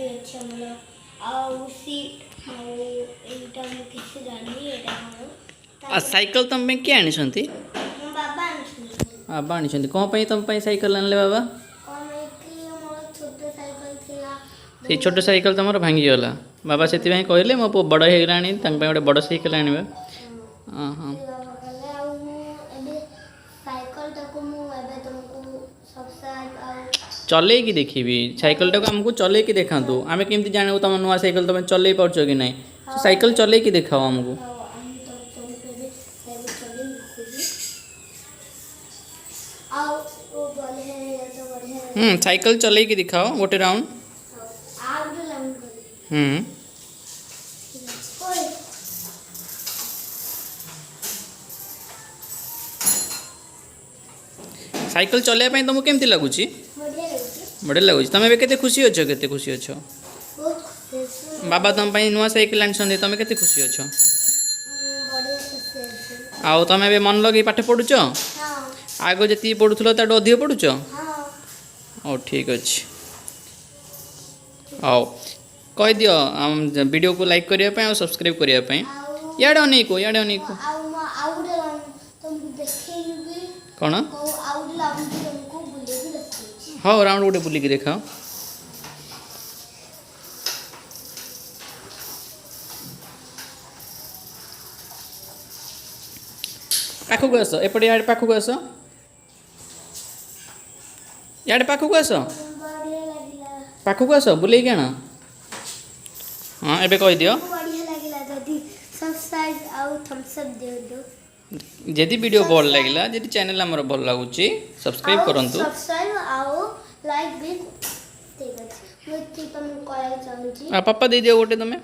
ଅଛି ଆମର ଆଉ ସିଟ୍ ଆଉ ଏଇଟା ମୁଁ କିଛି ଜାଣିନି ଏଇଟା କଣ ସାଇକେଲ तुम पे किए आनिछंती ମୋ ବାବା ଆଣିଛନ୍ତି बाबा आनिछंती कोन पई तुम पई साइकेल आनले बाबा କଣ ହେଇକି ମୋର ଛୋଟ ସାଇକେଲ ଥିଲା से छोट साइकेल तुम भांगी गला बाबा से कहले मो पु बड़ हो गलानी गोटे बड़ साइकेल आनबे हाँ हाँ ବାବା କହିଲେ ଆଉ ମୁଁ ଏବେ ସାଇକେଲଟାକୁ ମୁଁ ଏବେ ତମକୁ ସବସ୍କ୍ରାଇବ ଆଉ चले कि देखी साइकेल टाक आमको चले कि देखा आम केमती जानू तुम नुआ साइकेल तुम चल पार्छ कि ना साइकेल चले कि देखाओ आमको साइकेल चले कि दिखाओ गोटे राउंड साइकेल चलने तुमको केमती लगुच बढ़िया लगुच तुम केते खुशी अच्छो केते खुशी अच्छो बाबा तुम नुआ साइकेल आनी तुम केते खुशी अच्छो आउ तुम ए मन लगे पाठ पढ़ुच आग जी पढ़ुल तो अधिक पढ़ुच ओ ठीक अच्छे आओ कह दियो वीडियो को लाइक करने और सब्सक्राइब करने याडे अनेको कौन हाँ राउंड गोटे बुलिकी देखाओ पाखक आस एपटे याडे पाखक आस याडे पाखक आस पाखक आस बुले आण हाँ एबे कह दियो जदि वीडियो भल लगिला जदि चैनल हमर भल लागुची सब्सक्राइब करंतु लाइक भी ठीक अछि मैं तुम कहला चाहूची पापा दे दियो गोटे तमे